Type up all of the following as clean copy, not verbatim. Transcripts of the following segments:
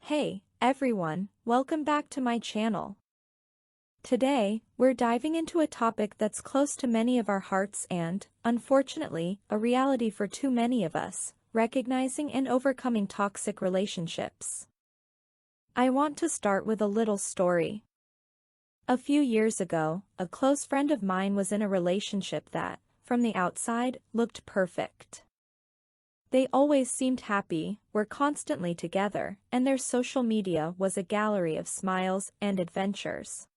Hey, everyone, welcome back to my channel. Today, we're diving into a topic that's close to many of our hearts and, unfortunately, a reality for too many of us: recognizing and overcoming toxic relationships. I want to start with a little story. A few years ago, a close friend of mine was in a relationship that, from the outside, looked perfect. They always seemed happy, were constantly together, and their social media was a gallery of smiles and adventures.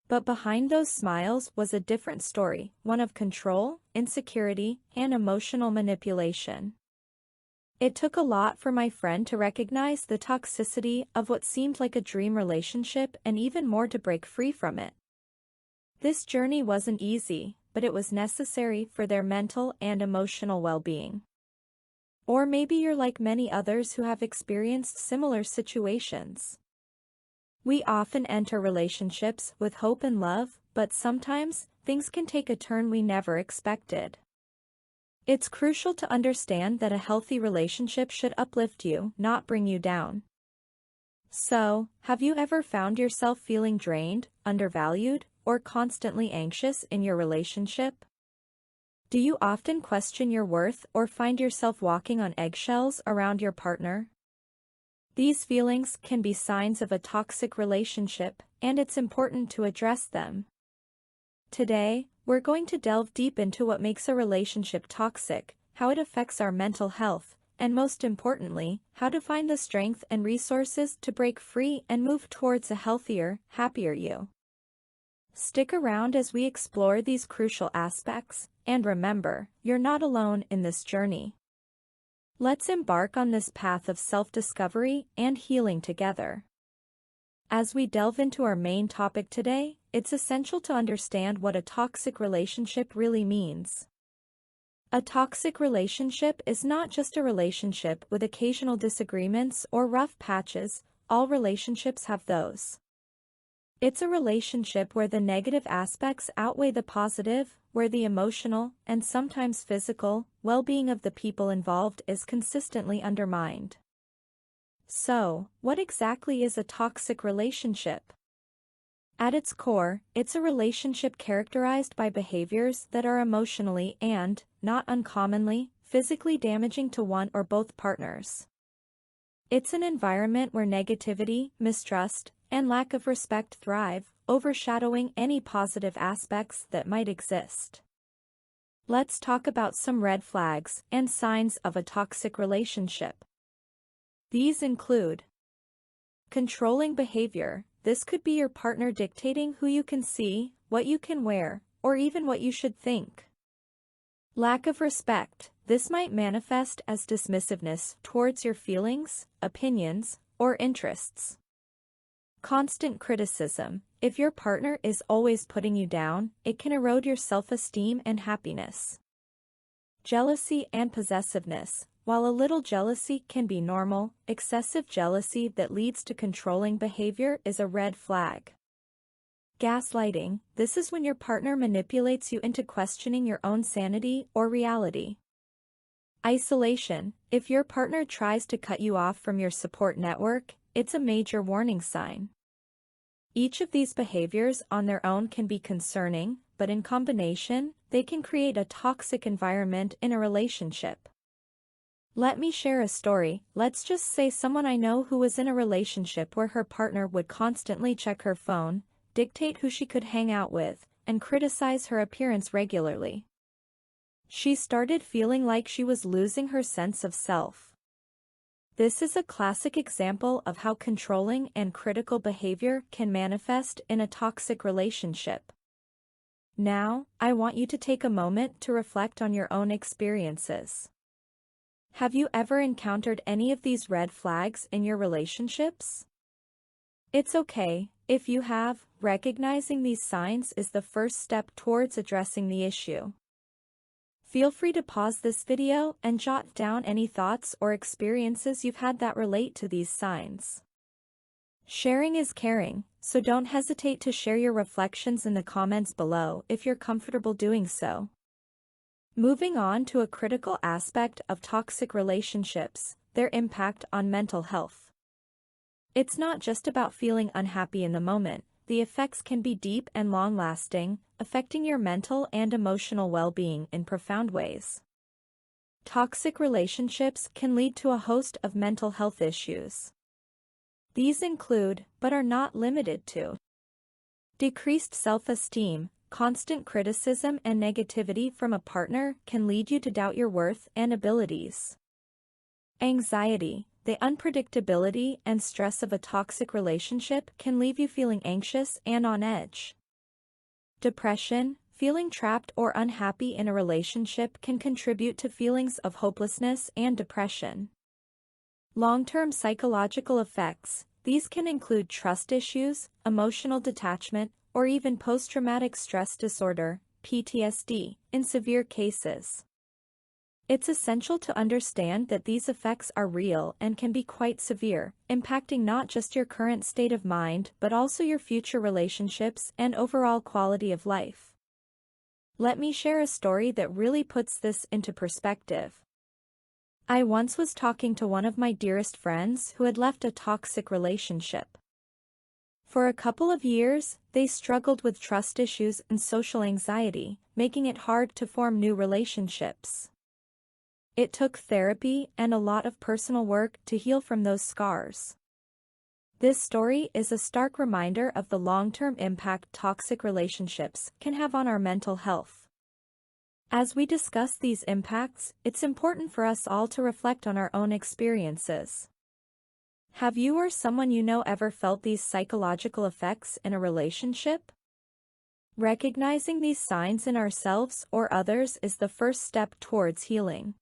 But behind those smiles was a different story, one of control, insecurity, and emotional manipulation. It took a lot for my friend to recognize the toxicity of what seemed like a dream relationship and even more to break free from it. This journey wasn't easy, but it was necessary for their mental and emotional well-being. Or maybe you're like many others who have experienced similar situations. We often enter relationships with hope and love, but sometimes, things can take a turn we never expected. It's crucial to understand that a healthy relationship should uplift you, not bring you down. So, have you ever found yourself feeling drained, undervalued, or constantly anxious in your relationship? Do you often question your worth or find yourself walking on eggshells around your partner? These feelings can be signs of a toxic relationship, and it's important to address them. Today, we're going to delve deep into what makes a relationship toxic, how it affects our mental health, and most importantly, how to find the strength and resources to break free and move towards a healthier, happier you. Stick around as we explore these crucial aspects, and remember, you're not alone in this journey. Let's embark on this path of self-discovery and healing together. As we delve into our main topic today, it's essential to understand what a toxic relationship really means. A toxic relationship is not just a relationship with occasional disagreements or rough patches. All relationships have those. It's a relationship where the negative aspects outweigh the positive, where the emotional, and sometimes physical, well-being of the people involved is consistently undermined. So, what exactly is a toxic relationship? At its core, it's a relationship characterized by behaviors that are emotionally and, not uncommonly, physically damaging to one or both partners. It's an environment where negativity, mistrust, and lack of respect thrive, overshadowing any positive aspects that might exist. Let's talk about some red flags and signs of a toxic relationship. These include controlling behavior. This could be your partner dictating who you can see, what you can wear, or even what you should think. Lack of respect. This might manifest as dismissiveness towards your feelings, opinions, or interests. Constant criticism. If your partner is always putting you down, it can erode your self-esteem and happiness. Jealousy and possessiveness. While a little jealousy can be normal, excessive jealousy that leads to controlling behavior is a red flag. Gaslighting. This is when your partner manipulates you into questioning your own sanity or reality. Isolation. If your partner tries to cut you off from your support network, it's a major warning sign. Each of these behaviors on their own can be concerning, but in combination, they can create a toxic environment in a relationship. Let me share a story. Let's just say someone I know who was in a relationship where her partner would constantly check her phone, dictate who she could hang out with, and criticize her appearance regularly. She started feeling like she was losing her sense of self. This is a classic example of how controlling and critical behavior can manifest in a toxic relationship. Now, I want you to take a moment to reflect on your own experiences. Have you ever encountered any of these red flags in your relationships? It's okay if you have. Recognizing these signs is the first step towards addressing the issue. Feel free to pause this video and jot down any thoughts or experiences you've had that relate to these signs. Sharing is caring, so don't hesitate to share your reflections in the comments below if you're comfortable doing so. Moving on to a critical aspect of toxic relationships, their impact on mental health. It's not just about feeling unhappy in the moment. The effects can be deep and long-lasting, affecting your mental and emotional well-being in profound ways. Toxic relationships can lead to a host of mental health issues. These include, but are not limited to, decreased self-esteem. Constant criticism and negativity from a partner can lead you to doubt your worth and abilities. Anxiety. The unpredictability and stress of a toxic relationship can leave you feeling anxious and on edge. Depression. Feeling trapped or unhappy in a relationship can contribute to feelings of hopelessness and depression. Long-term psychological effects. These can include trust issues, emotional detachment, or even post-traumatic stress disorder, PTSD, in severe cases. It's essential to understand that these effects are real and can be quite severe, impacting not just your current state of mind but also your future relationships and overall quality of life. Let me share a story that really puts this into perspective. I once was talking to one of my dearest friends who had left a toxic relationship. For a couple of years, they struggled with trust issues and social anxiety, making it hard to form new relationships. It took therapy and a lot of personal work to heal from those scars. This story is a stark reminder of the long-term impact toxic relationships can have on our mental health. As we discuss these impacts, it's important for us all to reflect on our own experiences. Have you or someone you know ever felt these psychological effects in a relationship? Recognizing these signs in ourselves or others is the first step towards healing.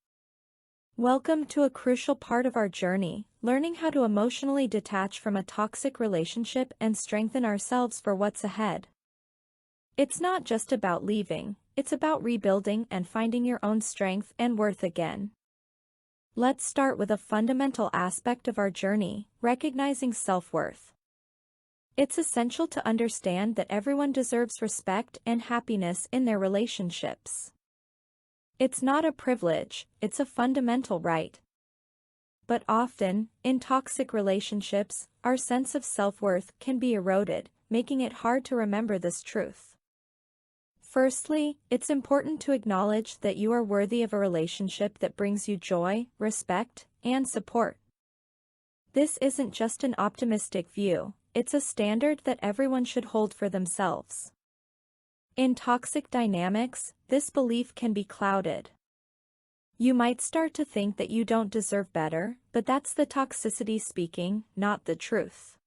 Welcome to a crucial part of our journey, learning how to emotionally detach from a toxic relationship and strengthen ourselves for what's ahead. It's not just about leaving, it's about rebuilding and finding your own strength and worth again. Let's start with a fundamental aspect of our journey, recognizing self-worth. It's essential to understand that everyone deserves respect and happiness in their relationships. It's not a privilege, it's a fundamental right. But often, in toxic relationships, our sense of self-worth can be eroded, making it hard to remember this truth. Firstly, it's important to acknowledge that you are worthy of a relationship that brings you joy, respect, and support. This isn't just an optimistic view, it's a standard that everyone should hold for themselves. In toxic dynamics, this belief can be clouded. You might start to think that you don't deserve better, but that's the toxicity speaking, not the truth.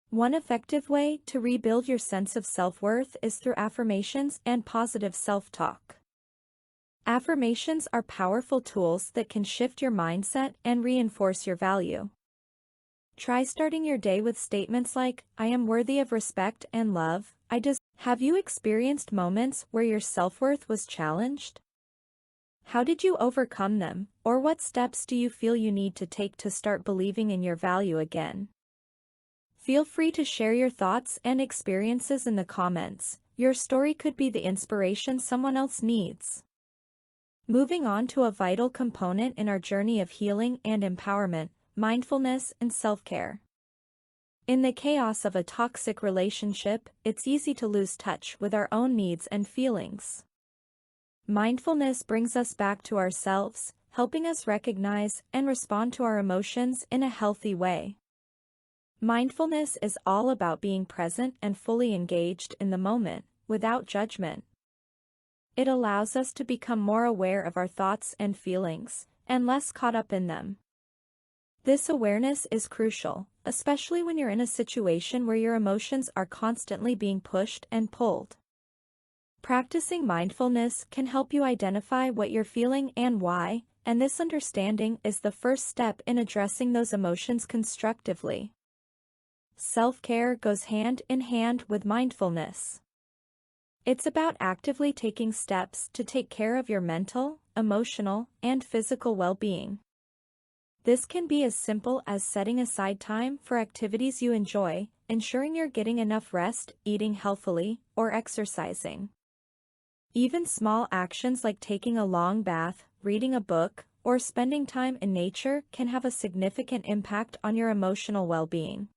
One effective way to rebuild your sense of self-worth is through affirmations and positive self-talk. Affirmations are powerful tools that can shift your mindset and reinforce your value. Try starting your day with statements like, I am worthy of respect and love, Have you experienced moments where your self-worth was challenged? How did you overcome them, or what steps do you feel you need to take to start believing in your value again? Feel free to share your thoughts and experiences in the comments. Your story could be the inspiration someone else needs. Moving on to a vital component in our journey of healing and empowerment, mindfulness and self-care. In the chaos of a toxic relationship, it's easy to lose touch with our own needs and feelings. Mindfulness brings us back to ourselves, helping us recognize and respond to our emotions in a healthy way. Mindfulness is all about being present and fully engaged in the moment, without judgment. It allows us to become more aware of our thoughts and feelings, and less caught up in them. This awareness is crucial, especially when you're in a situation where your emotions are constantly being pushed and pulled. Practicing mindfulness can help you identify what you're feeling and why, and this understanding is the first step in addressing those emotions constructively. Self-care goes hand in hand with mindfulness. It's about actively taking steps to take care of your mental, emotional, and physical well-being. This can be as simple as setting aside time for activities you enjoy, ensuring you're getting enough rest, eating healthily, or exercising. Even small actions like taking a long bath, reading a book, or spending time in nature can have a significant impact on your emotional well-being.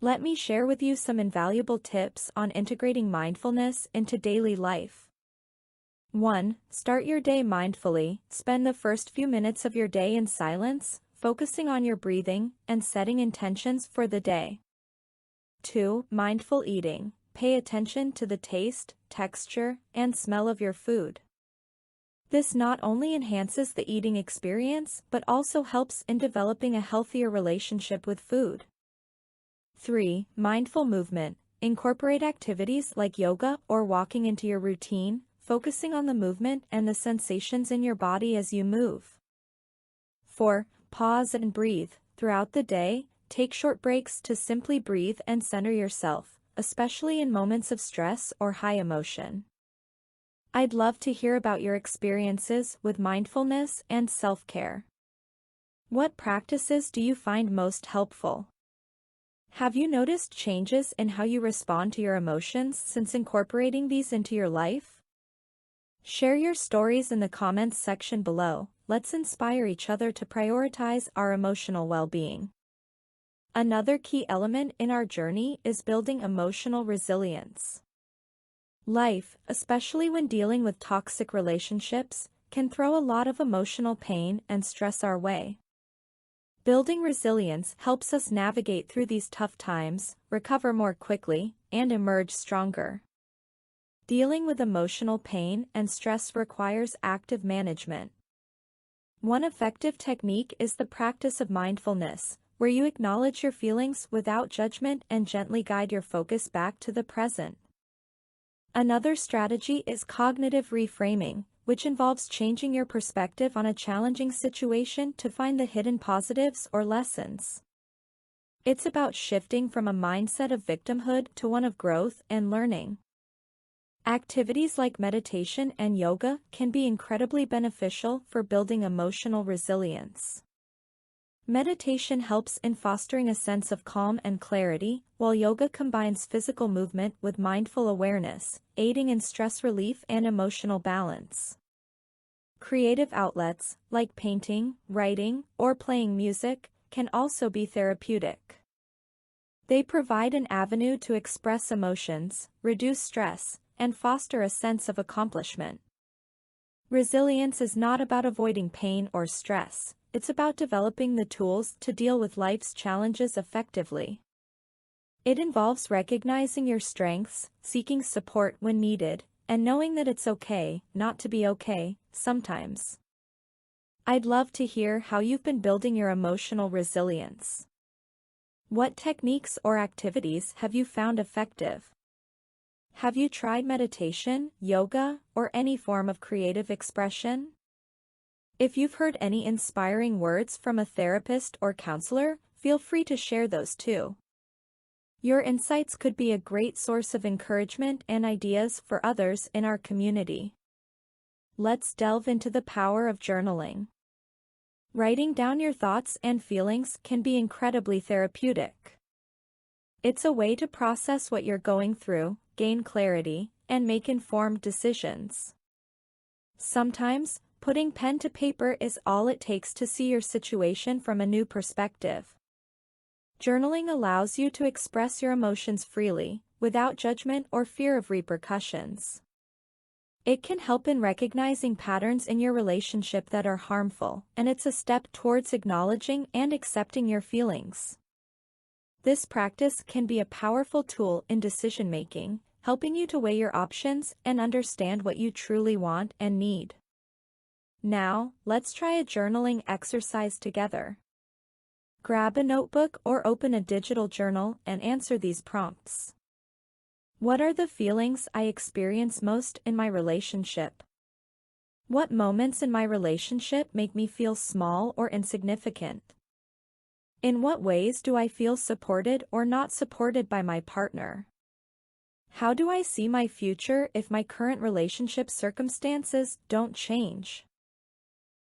Let me share with you some invaluable tips on integrating mindfulness into daily life. 1. Start your day mindfully. Spend the first few minutes of your day in silence, focusing on your breathing and setting intentions for the day. 2. Mindful eating. Pay attention to the taste, texture, and smell of your food. This not only enhances the eating experience but also helps in developing a healthier relationship with food. 3. Mindful movement. Incorporate activities like yoga or walking into your routine, focusing on the movement and the sensations in your body as you move. 4. Pause and breathe. Throughout the day, take short breaks to simply breathe and center yourself, especially in moments of stress or high emotion. I'd love to hear about your experiences with mindfulness and self-care. What practices do you find most helpful? Have you noticed changes in how you respond to your emotions since incorporating these into your life? Share your stories in the comments section below. Let's inspire each other to prioritize our emotional well-being. Another key element in our journey is building emotional resilience. Life, especially when dealing with toxic relationships, can throw a lot of emotional pain and stress our way. Building resilience helps us navigate through these tough times, recover more quickly, and emerge stronger. Dealing with emotional pain and stress requires active management. One effective technique is the practice of mindfulness, where you acknowledge your feelings without judgment and gently guide your focus back to the present. Another strategy is cognitive reframing, which involves changing your perspective on a challenging situation to find the hidden positives or lessons. It's about shifting from a mindset of victimhood to one of growth and learning. Activities like meditation and yoga can be incredibly beneficial for building emotional resilience. Meditation helps in fostering a sense of calm and clarity, while yoga combines physical movement with mindful awareness, aiding in stress relief and emotional balance. Creative outlets, like painting, writing, or playing music, can also be therapeutic. They provide an avenue to express emotions, reduce stress, and foster a sense of accomplishment. Resilience is not about avoiding pain or stress. It's about developing the tools to deal with life's challenges effectively. It involves recognizing your strengths, seeking support when needed, and knowing that it's okay not to be okay sometimes. I'd love to hear how you've been building your emotional resilience. What techniques or activities have you found effective? Have you tried meditation, yoga, or any form of creative expression? If you've heard any inspiring words from a therapist or counselor, feel free to share those too. Your insights could be a great source of encouragement and ideas for others in our community. Let's delve into the power of journaling. Writing down your thoughts and feelings can be incredibly therapeutic. It's a way to process what you're going through, gain clarity, and make informed decisions. Sometimes, putting pen to paper is all it takes to see your situation from a new perspective. Journaling allows you to express your emotions freely, without judgment or fear of repercussions. It can help in recognizing patterns in your relationship that are harmful, and it's a step towards acknowledging and accepting your feelings. This practice can be a powerful tool in decision-making, helping you to weigh your options and understand what you truly want and need. Now, let's try a journaling exercise together. Grab a notebook or open a digital journal and answer these prompts. What are the feelings I experience most in my relationship? What moments in my relationship make me feel small or insignificant? In what ways do I feel supported or not supported by my partner? How do I see my future if my current relationship circumstances don't change?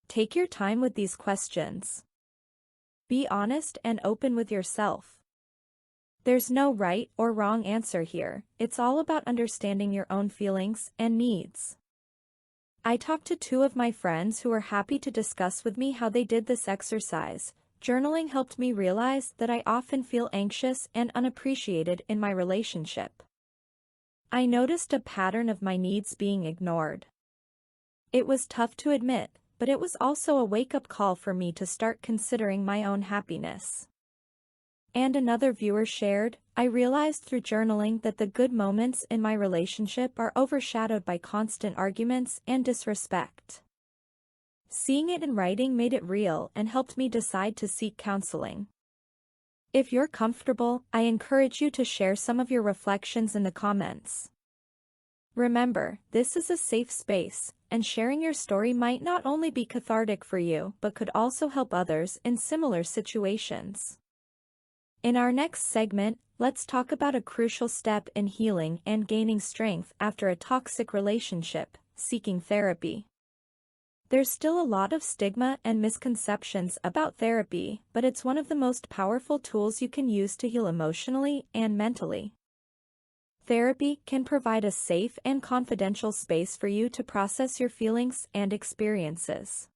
Take your time with these questions. Be honest and open with yourself. There's no right or wrong answer here, it's all about understanding your own feelings and needs. I talked to two of my friends who were happy to discuss with me how they did this exercise. Journaling helped me realize that I often feel anxious and unappreciated in my relationship. I noticed a pattern of my needs being ignored. It was tough to admit, but it was also a wake-up call for me to start considering my own happiness. And another viewer shared, I realized through journaling that the good moments in my relationship are overshadowed by constant arguments and disrespect. Seeing it in writing made it real and helped me decide to seek counseling. If you're comfortable, I encourage you to share some of your reflections in the comments. Remember, this is a safe space, and sharing your story might not only be cathartic for you but could also help others in similar situations. In our next segment, let's talk about a crucial step in healing and gaining strength after a toxic relationship: seeking therapy. There's still a lot of stigma and misconceptions about therapy, but it's one of the most powerful tools you can use to heal emotionally and mentally. Therapy can provide a safe and confidential space for you to process your feelings and experiences.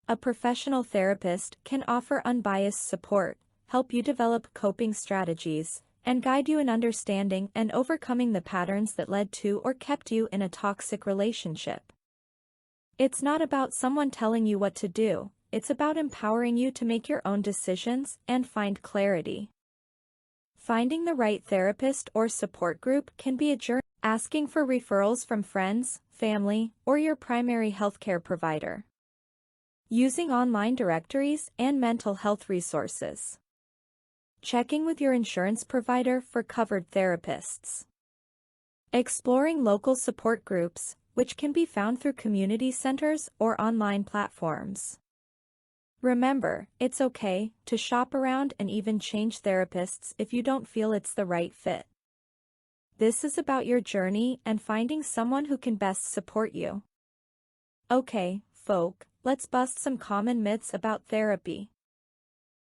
A professional therapist can offer unbiased support, help you develop coping strategies, and guide you in understanding and overcoming the patterns that led to or kept you in a toxic relationship. It's not about someone telling you what to do, it's about empowering you to make your own decisions and find clarity. Finding the right therapist or support group can be a journey. Asking for referrals from friends, family, or your primary healthcare provider. Using online directories and mental health resources. Checking with your insurance provider for covered therapists. Exploring local support groups, which can be found through community centers or online platforms. Remember, it's okay to shop around and even change therapists if you don't feel it's the right fit. This is about your journey and finding someone who can best support you. Okay, folk, let's bust some common myths about therapy.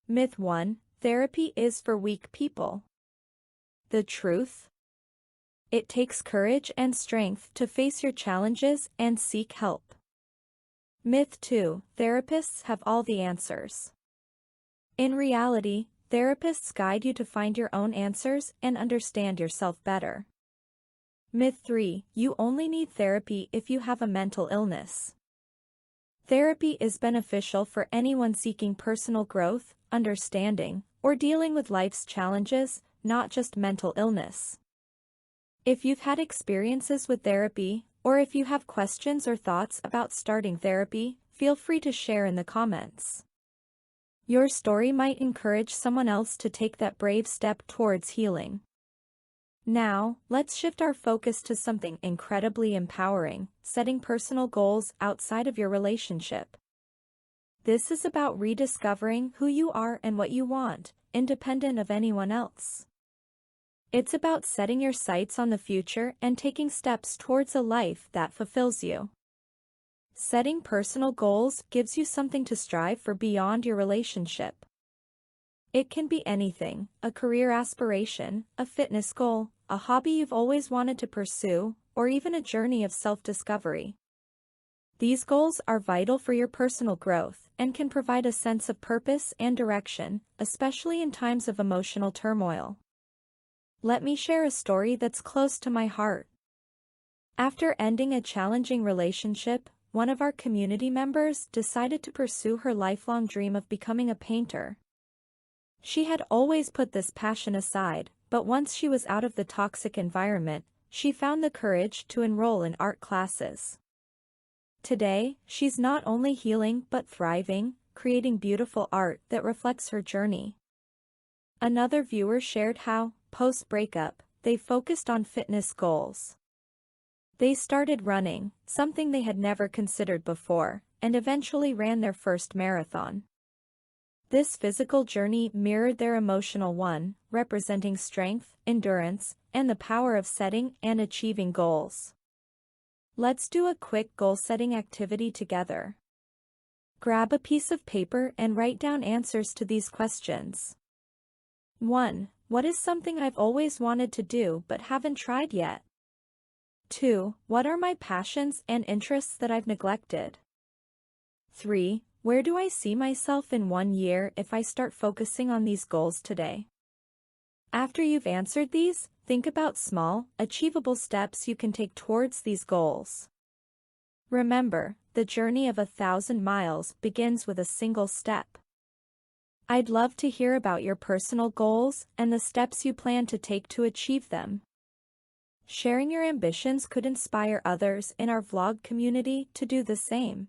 Myth 1: therapy is for weak people. The truth? It takes courage and strength to face your challenges and seek help. Myth 2: therapists have all the answers. In reality, therapists guide you to find your own answers and understand yourself better. Myth 3: you only need therapy if you have a mental illness. Therapy is beneficial for anyone seeking personal growth, understanding, or dealing with life's challenges, not just mental illness. If you've had experiences with therapy, or if you have questions or thoughts about starting therapy, feel free to share in the comments. Your story might encourage someone else to take that brave step towards healing. Now, let's shift our focus to something incredibly empowering: setting personal goals outside of your relationship. This is about rediscovering who you are and what you want, independent of anyone else. It's about setting your sights on the future and taking steps towards a life that fulfills you. Setting personal goals gives you something to strive for beyond your relationship. It can be anything: a career aspiration, a fitness goal, a hobby you've always wanted to pursue, or even a journey of self-discovery. These goals are vital for your personal growth and can provide a sense of purpose and direction, especially in times of emotional turmoil. Let me share a story that's close to my heart. After ending a challenging relationship, one of our community members decided to pursue her lifelong dream of becoming a painter. She had always put this passion aside, but once she was out of the toxic environment, she found the courage to enroll in art classes. Today, she's not only healing but thriving, creating beautiful art that reflects her journey. Another viewer shared how, post-breakup, they focused on fitness goals. They started running, something they had never considered before, and eventually ran their first marathon. This physical journey mirrored their emotional one, representing strength, endurance, and the power of setting and achieving goals. Let's do a quick goal-setting activity together. Grab a piece of paper and write down answers to these questions. 1. What is something I've always wanted to do but haven't tried yet? 2. What are my passions and interests that I've neglected? 3. Where do I see myself in 1 year if I start focusing on these goals today? After you've answered these, think about small, achievable steps you can take towards these goals. Remember, the journey of 1,000 miles begins with a single step. I'd love to hear about your personal goals and the steps you plan to take to achieve them. Sharing your ambitions could inspire others in our vlog community to do the same.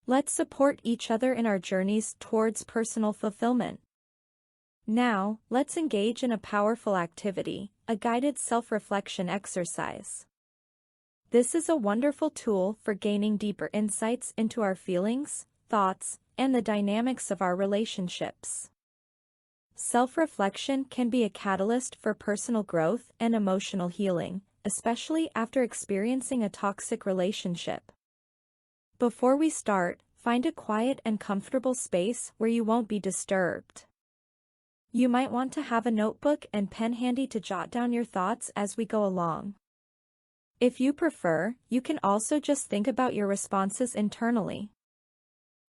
Let's support each other in our journeys towards personal fulfillment. Now, let's engage in a powerful activity, a guided self-reflection exercise. This is a wonderful tool for gaining deeper insights into our feelings, thoughts, and the dynamics of our relationships. Self-reflection can be a catalyst for personal growth and emotional healing, especially after experiencing a toxic relationship. Before we start, find a quiet and comfortable space where you won't be disturbed. You might want to have a notebook and pen handy to jot down your thoughts as we go along. If you prefer, you can also just think about your responses internally.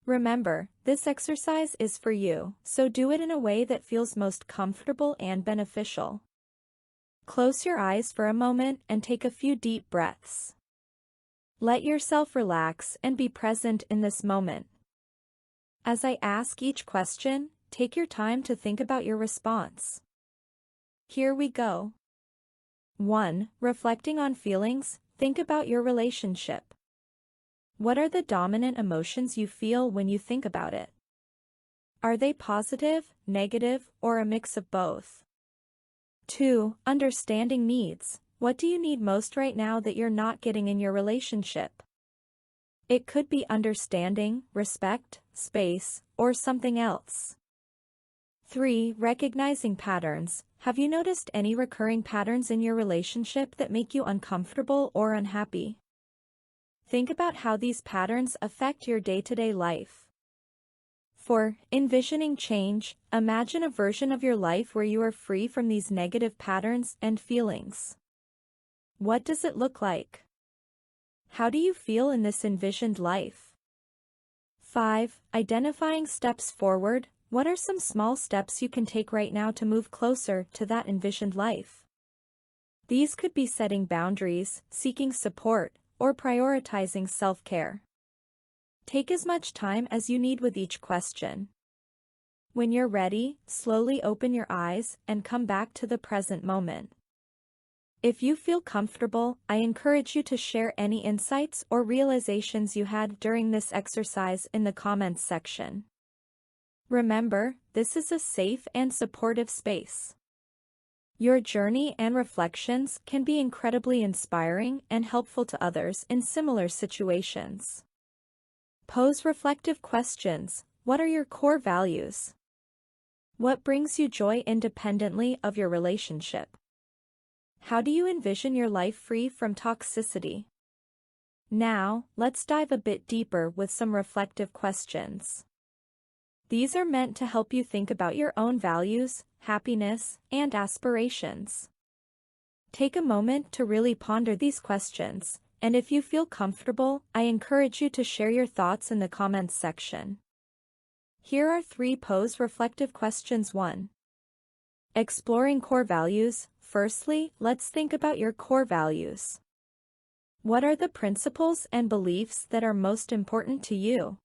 Remember, this exercise is for you, so do it in a way that feels most comfortable and beneficial. Close your eyes for a moment and take a few deep breaths. Let yourself relax and be present in this moment. As I ask each question, take your time to think about your response. Here we go. 1. Reflecting on feelings. Think about your relationship. What are the dominant emotions you feel when you think about it? Are they positive, negative, or a mix of both? 2. Understanding needs. What do you need most right now that you're not getting in your relationship? It could be understanding, respect, space, or something else. 3. Recognizing patterns. Have you noticed any recurring patterns in your relationship that make you uncomfortable or unhappy? Think about how these patterns affect your day-to-day life. 4. Envisioning change. Imagine a version of your life where you are free from these negative patterns and feelings. What does it look like? How do you feel in this envisioned life? 5. Identifying steps forward. What are some small steps you can take right now to move closer to that envisioned life? These could be setting boundaries, seeking support, or prioritizing self-care. Take as much time as you need with each question. When you're ready, slowly open your eyes and come back to the present moment. If you feel comfortable, I encourage you to share any insights or realizations you had during this exercise in the comments section. Remember, this is a safe and supportive space. Your journey and reflections can be incredibly inspiring and helpful to others in similar situations. Pose reflective questions. What are your core values? What brings you joy independently of your relationship? How do you envision your life free from toxicity? Now, let's dive a bit deeper with some reflective questions. These are meant to help you think about your own values, happiness, and aspirations. Take a moment to really ponder these questions, and if you feel comfortable, I encourage you to share your thoughts in the comments section. Here are 3 pose reflective questions. 1. Exploring core values. Firstly, let's think about your core values. What are the principles and beliefs that are most important to you?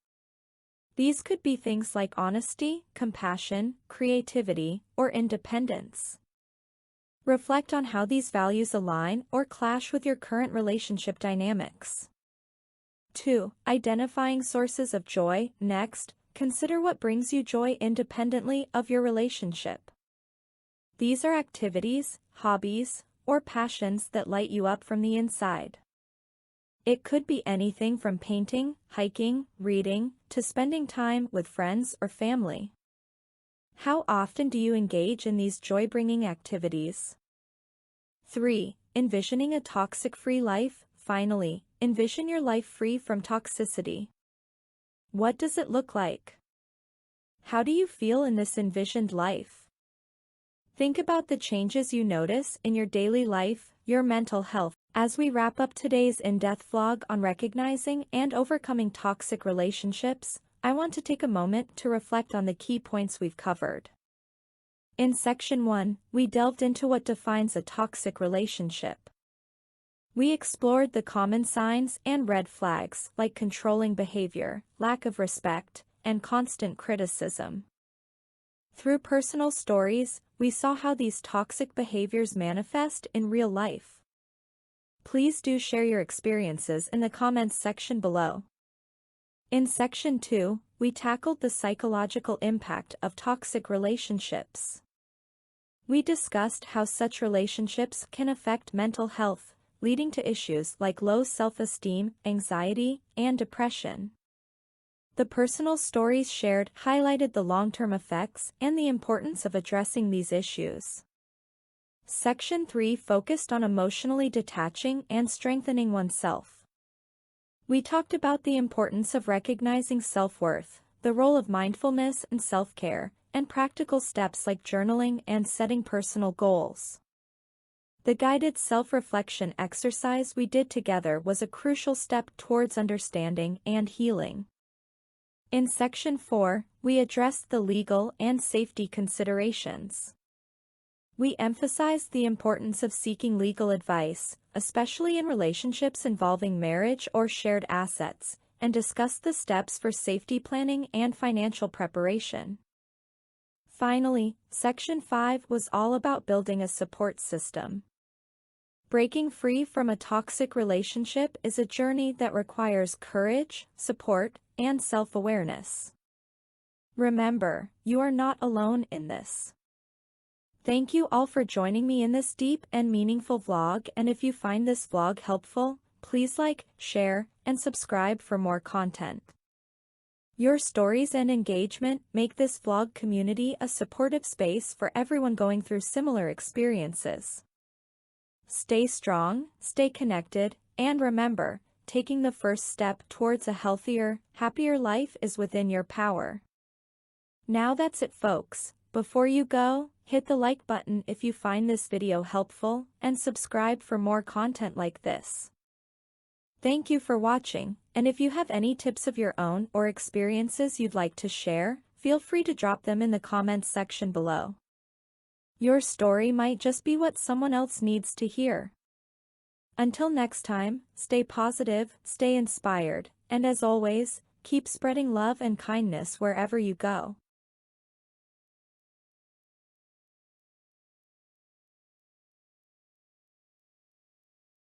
These could be things like honesty, compassion, creativity, or independence. Reflect on how these values align or clash with your current relationship dynamics. 2. Identifying sources of joy. Next, consider what brings you joy independently of your relationship. These are activities, hobbies, or passions that light you up from the inside. It could be anything from painting, hiking, reading, to spending time with friends or family. How often do you engage in these joy-bringing activities? 3. Envisioning a toxic-free life. Finally, envision your life free from toxicity. What does it look like? How do you feel in this envisioned life? Think about the changes you notice in your daily life, your mental health, As we wrap up today's in-depth vlog on recognizing and overcoming toxic relationships, I want to take a moment to reflect on the key points we've covered. In Section 1, we delved into what defines a toxic relationship. We explored the common signs and red flags like controlling behavior, lack of respect, and constant criticism. Through personal stories, we saw how these toxic behaviors manifest in real life. Please do share your experiences in the comments section below. In Section 2, we tackled the psychological impact of toxic relationships. We discussed how such relationships can affect mental health, leading to issues like low self-esteem, anxiety, and depression. The personal stories shared highlighted the long-term effects and the importance of addressing these issues. Section 3 focused on emotionally detaching and strengthening oneself. We talked about the importance of recognizing self-worth, the role of mindfulness and self-care, and practical steps like journaling and setting personal goals. The guided self-reflection exercise we did together was a crucial step towards understanding and healing. In Section 4, we addressed the legal and safety considerations. We emphasized the importance of seeking legal advice, especially in relationships involving marriage or shared assets, and discussed the steps for safety planning and financial preparation. Finally, Section 5 was all about building a support system. Breaking free from a toxic relationship is a journey that requires courage, support, and self-awareness. Remember, you are not alone in this. Thank you all for joining me in this deep and meaningful vlog, and if you find this vlog helpful, please like, share, and subscribe for more content. Your stories and engagement make this vlog community a supportive space for everyone going through similar experiences. Stay strong, stay connected, and remember, taking the first step towards a healthier, happier life is within your power. Now that's it, folks. Before you go, hit the like button if you find this video helpful, and subscribe for more content like this. Thank you for watching, and if you have any tips of your own or experiences you'd like to share, feel free to drop them in the comments section below. Your story might just be what someone else needs to hear. Until next time, stay positive, stay inspired, and as always, keep spreading love and kindness wherever you go.